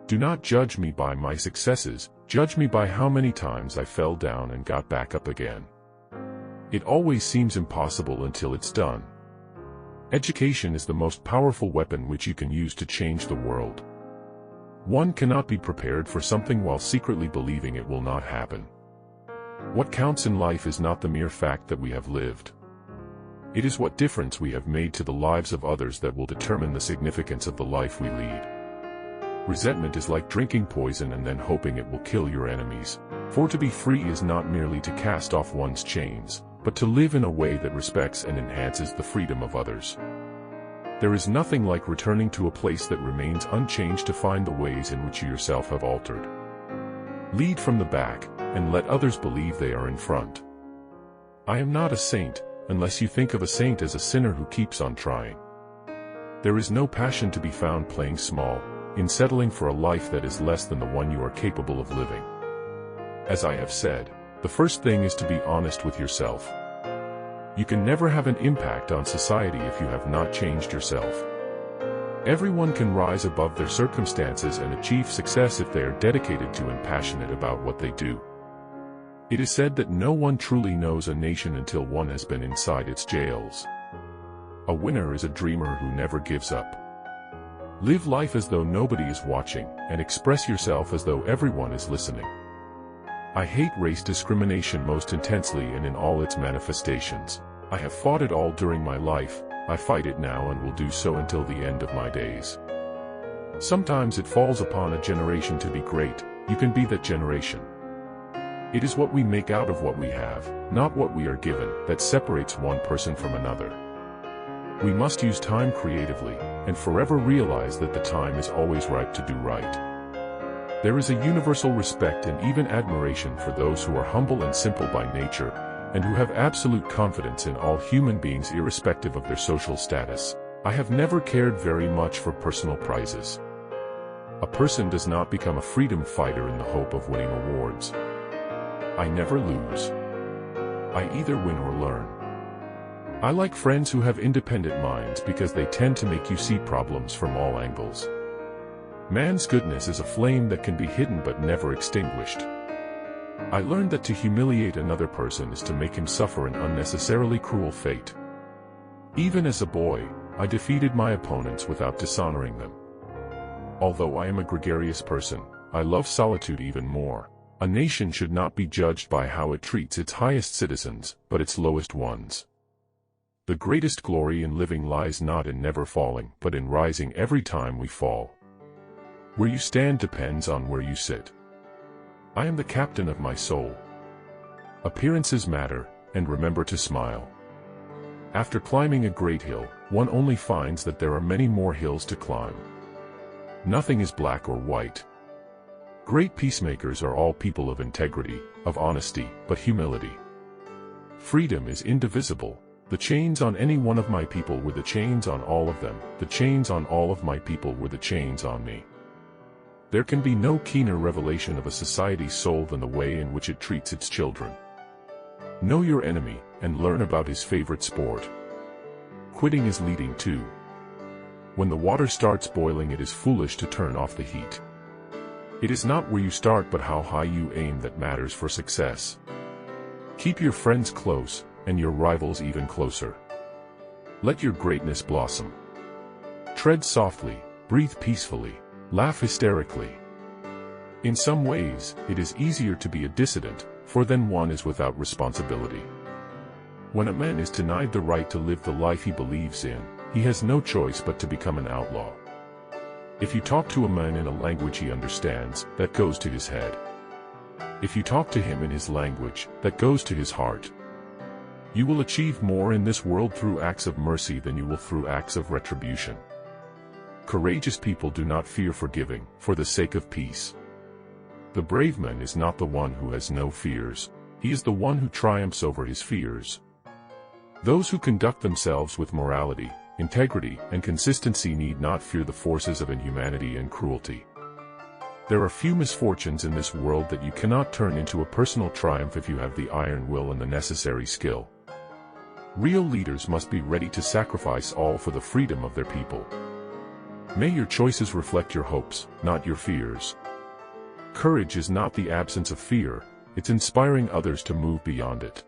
Do not judge me by my successes, judge me by how many times I fell down and got back up again. It always seems impossible until it's done. Education is the most powerful weapon which you can use to change the world. One cannot be prepared for something while secretly believing it will not happen. What counts in life is not the mere fact that we have lived. It is what difference we have made to the lives of others that will determine the significance of the life we lead. Resentment is like drinking poison and then hoping it will kill your enemies. For to be free is not merely to cast off one's chains, but to live in a way that respects and enhances the freedom of others. There is nothing like returning to a place that remains unchanged to find the ways in which you yourself have altered. Lead from the back, and let others believe they are in front. I am not a saint, unless you think of a saint as a sinner who keeps on trying. There is no passion to be found playing small, in settling for a life that is less than the one you are capable of living. As I have said, the first thing is to be honest with yourself. You can never have an impact on society if you have not changed yourself. Everyone can rise above their circumstances and achieve success if they are dedicated to and passionate about what they do. It is said that no one truly knows a nation until one has been inside its jails. A winner is a dreamer who never gives up. Live life as though nobody is watching, and express yourself as though everyone is listening. I hate race discrimination most intensely and in all its manifestations. I have fought it all during my life, I fight it now and will do so until the end of my days. Sometimes it falls upon a generation to be great. You can be that generation. It is what we make out of what we have, not what we are given, that separates one person from another. We must use time creatively, and forever realize that the time is always ripe to do right. There is a universal respect and even admiration for those who are humble and simple by nature, and who have absolute confidence in all human beings irrespective of their social status. I have never cared very much for personal prizes. A person does not become a freedom fighter in the hope of winning awards. I never lose. I either win or learn. I like friends who have independent minds because they tend to make you see problems from all angles. Man's goodness is a flame that can be hidden but never extinguished. I learned that to humiliate another person is to make him suffer an unnecessarily cruel fate. Even as a boy, I defeated my opponents without dishonoring them. Although I am a gregarious person, I love solitude even more. A nation should not be judged by how it treats its highest citizens, but its lowest ones. The greatest glory in living lies not in never falling, but in rising every time we fall. Where you stand depends on where you sit. I am the captain of my soul. Appearances matter, and remember to smile. After climbing a great hill, one only finds that there are many more hills to climb. Nothing is black or white. Great peacemakers are all people of integrity, of honesty, but humility. Freedom is indivisible. The chains on any one of my people were the chains on all of them. The chains on all of my people were the chains on me. There can be no keener revelation of a society's soul than the way in which it treats its children. Know your enemy, and learn about his favorite sport. Quitting is leading too. When the water starts boiling, it is foolish to turn off the heat. It is not where you start but how high you aim that matters for success. Keep your friends close, and your rivals even closer. Let your greatness blossom. Tread softly, breathe peacefully, laugh hysterically. In some ways, it is easier to be a dissident, for then one is without responsibility. When a man is denied the right to live the life he believes in, he has no choice but to become an outlaw. If you talk to a man in a language he understands, that goes to his head. If you talk to him in his language, that goes to his heart. You will achieve more in this world through acts of mercy than you will through acts of retribution. Courageous people do not fear forgiving, for the sake of peace. The brave man is not the one who has no fears, he is the one who triumphs over his fears. Those who conduct themselves with morality, integrity, and consistency need not fear the forces of inhumanity and cruelty. There are few misfortunes in this world that you cannot turn into a personal triumph if you have the iron will and the necessary skill. Real leaders must be ready to sacrifice all for the freedom of their people. May your choices reflect your hopes, not your fears. Courage is not the absence of fear, it's inspiring others to move beyond it.